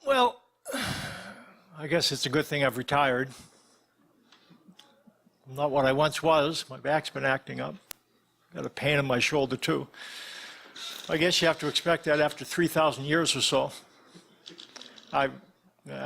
Well, I guess it's a good thing I've retired. I'm not what I once was. My back's been acting up. Got a pain in my shoulder, too. I guess you have to expect that after 3,000 years or so. I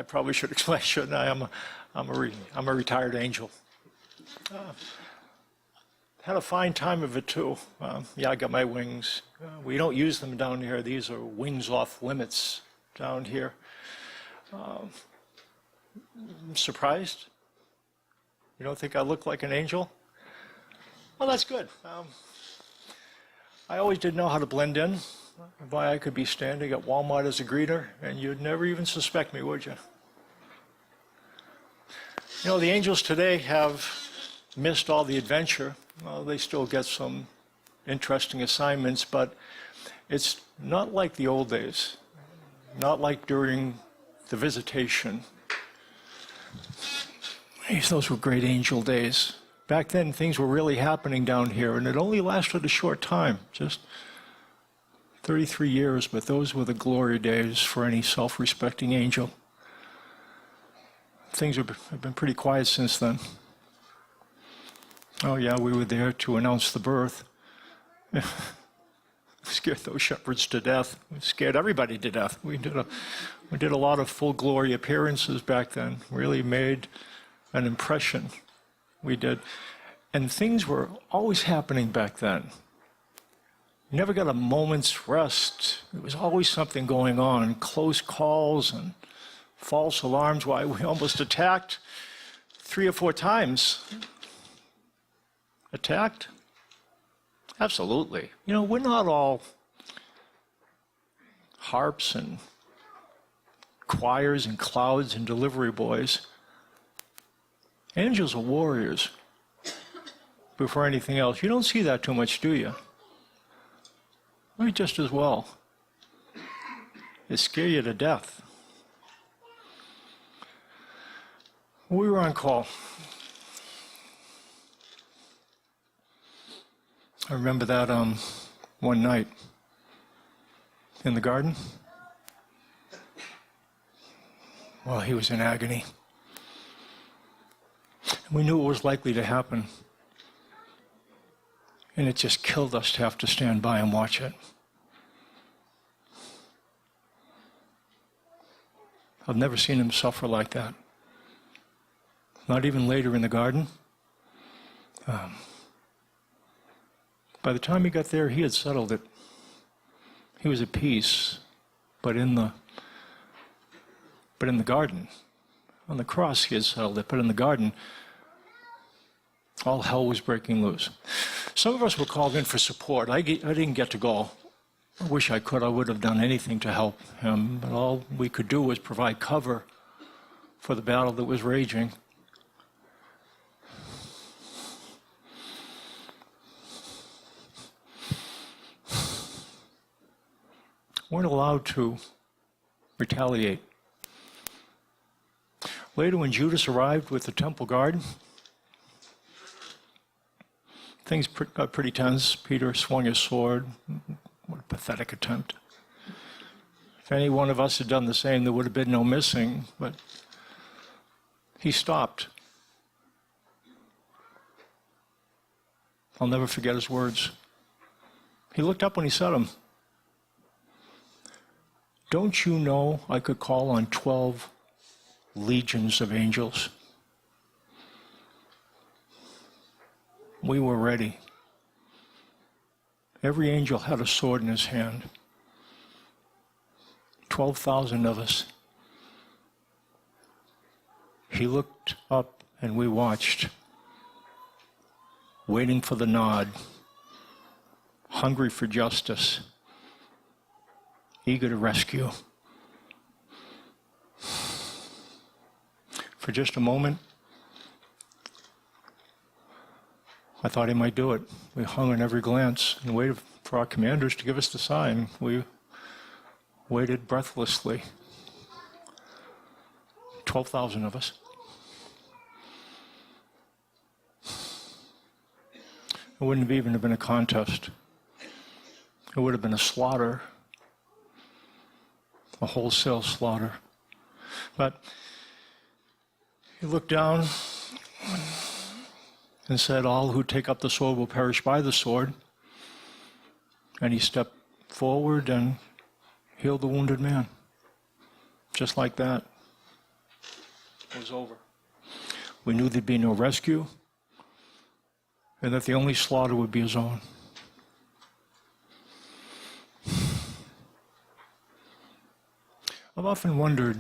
probably should explain, shouldn't I? I'm a retired angel. Had a fine time of it, too. Yeah, I got my wings. We don't use them down here. These are wings off limits down here. I'm surprised. You don't think I look like an angel? Well, that's good. I always did know how to blend in. Why I could be standing at Walmart as a greeter, and you'd never even suspect me, would you? You know, the angels today have missed all the adventure. Well, they still get some interesting assignments, but it's not like the old days, not like during the visitation. Those were great angel days. Back then, things were really happening down here, and it only lasted a short time, just 33 years, but those were the glory days for any self-respecting angel. Things have been pretty quiet since then. Oh yeah, we were there to announce the birth. Scared those shepherds to death. We scared everybody to death. We did a lot of full glory appearances back then. Really made an impression. We did. And things were always happening back then. You never got a moment's rest. There was always something going on. Close calls and false alarms. Why, we almost attacked 3 or 4 times. Attacked? Absolutely. You know, we're not all harps and choirs and clouds and delivery boys. Angels are warriors before anything else. You don't see that too much, do you? Maybe just as well. They scare you to death. We were on call. I remember that one night in the garden. Well, he was in agony. We knew it was likely to happen. And it just killed us to have to stand by and watch it. I've never seen him suffer like that. Not even later in the garden. By the time he got there, he had settled it. He was at peace, but in the garden, on the cross, he had settled it. But in the garden, all hell was breaking loose. Some of us were called in for support. I didn't get to go. I wish I could. I would have done anything to help him. But all we could do was provide cover for the battle that was raging. Weren't allowed to retaliate. Later, when Judas arrived with the temple guard, things got pretty tense. Peter swung his sword. What a pathetic attempt. If any one of us had done the same, there would have been no missing, but he stopped. I'll never forget his words. He looked up when he said them. Don't you know I could call on 12 legions of angels? We were ready. Every angel had a sword in his hand. 12,000 of us. He looked up and we watched, waiting for the nod, hungry for justice, eager to rescue. For just a moment, I thought he might do it. We hung on every glance and waited for our commanders to give us the sign. We waited breathlessly. 12,000 of us. It wouldn't have even been a contest. It would have been a slaughter, a wholesale slaughter. But he looked down and said, all who take up the sword will perish by the sword. And he stepped forward and healed the wounded man. Just like that. It was over. We knew there'd be no rescue, and that the only slaughter would be his own. I've often wondered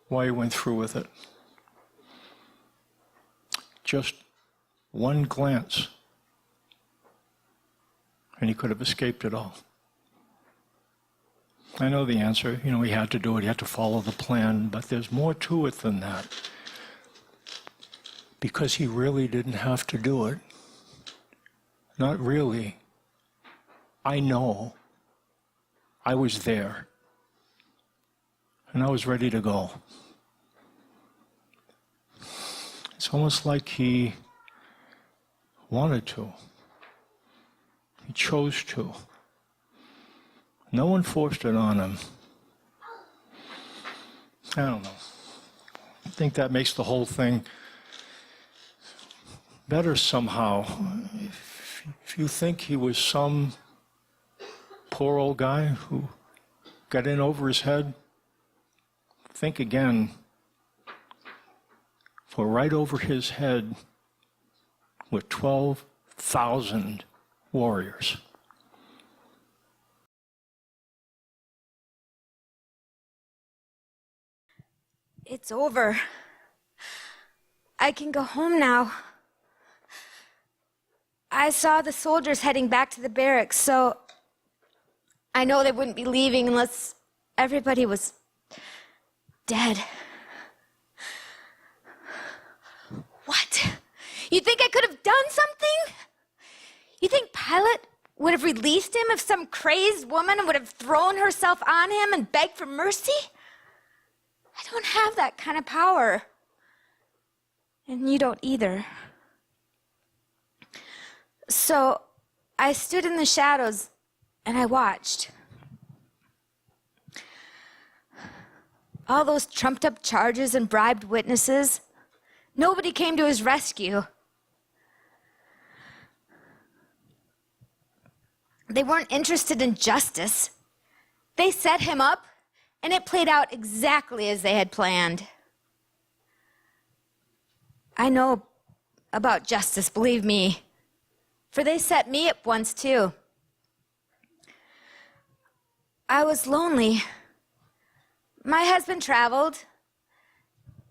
why he went through with it. Just one glance, and he could have escaped it all. I know the answer. He had to do it. He had to follow the plan, but there's more to it than that. Because he really didn't have to do it. Not really. I know. I was there. And I was ready to go. It's almost like he wanted to. He chose to. No one forced it on him. I don't know. I think that makes the whole thing better somehow. If you think he was some poor old guy who got in over his head, think again. For right over his head were 12,000 warriors. It's over. I can go home now. I saw the soldiers heading back to the barracks, so I know they wouldn't be leaving unless everybody was dead. What? You think I could have done something? You think Pilate would have released him if some crazed woman would have thrown herself on him and begged for mercy? I don't have that kind of power. And you don't either. So I stood in the shadows and I watched. All those trumped up charges and bribed witnesses, nobody came to his rescue. They weren't interested in justice. They set him up, and it played out exactly as they had planned. I know about justice, believe me, for they set me up once too. I was lonely. My husband traveled,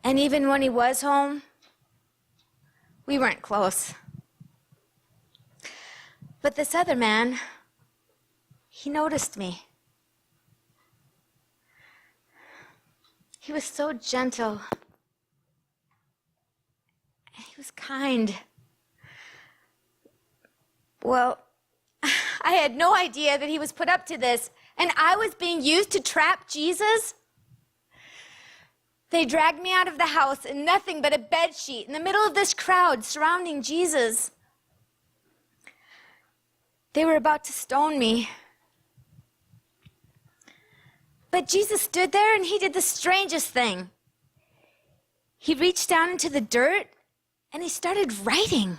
and even when he was home, we weren't close. But this other man, he noticed me. He was so gentle. He was kind. Well, I had no idea that he was put up to this, and I was being used to trap Jesus. They dragged me out of the house in nothing but a bedsheet in the middle of this crowd surrounding Jesus. They were about to stone me. But Jesus stood there and he did the strangest thing. He reached down into the dirt and he started writing.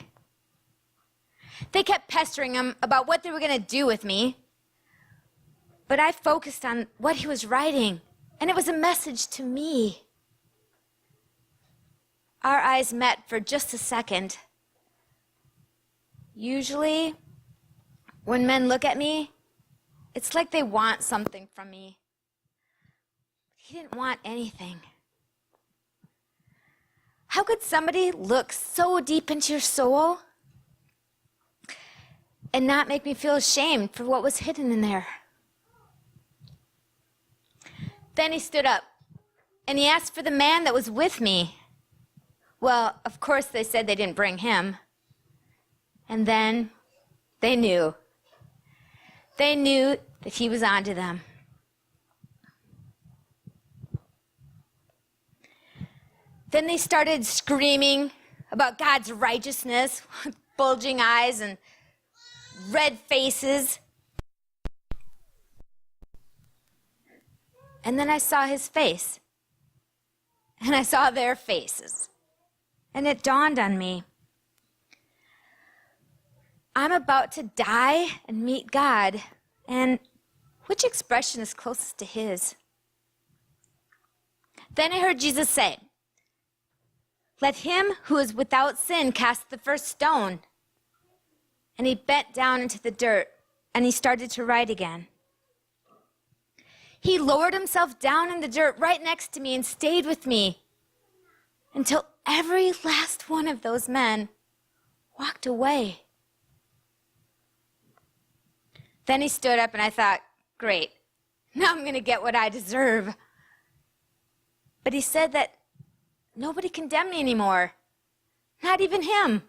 They kept pestering him about what they were going to do with me. But I focused on what he was writing, and it was a message to me. Our eyes met for just a second. Usually, when men look at me, it's like they want something from me. He didn't want anything. How could somebody look so deep into your soul and not make me feel ashamed for what was hidden in there? Then he stood up and he asked for the man that was with me. Well, of course they said they didn't bring him. And then they knew. They knew that he was onto them. Then they started screaming about God's righteousness with bulging eyes and red faces. And then I saw his face, and I saw their faces. And it dawned on me, I'm about to die and meet God, and which expression is closest to his? Then I heard Jesus say, let him who is without sin cast the first stone. And he bent down into the dirt, and he started to write again. He lowered himself down in the dirt right next to me and stayed with me until every last one of those men walked away. Then he stood up, and I thought, great, now I'm going to get what I deserve. But he said that nobody condemned me anymore, not even him.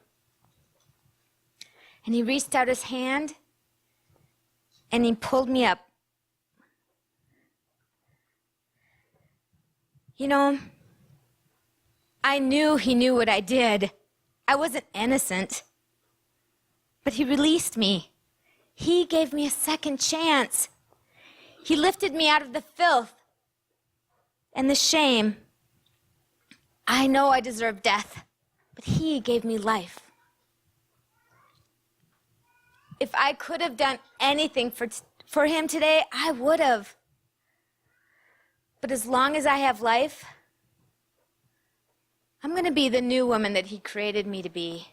And he reached out his hand, and he pulled me up. You know, I knew he knew what I did. I wasn't innocent. But he released me. He gave me a second chance. He lifted me out of the filth and the shame. I know I deserve death, but he gave me life. If I could have done anything for him today, I would have. But as long as I have life, I'm going to be the new woman that he created me to be.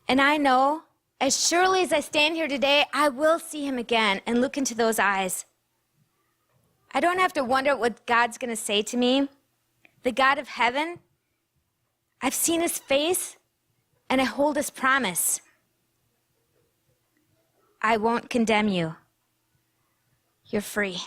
And I know, as surely as I stand here today, I will see him again and look into those eyes. I don't have to wonder what God's going to say to me. The God of heaven, I've seen his face, and I hold his promise. I won't condemn you. You're free.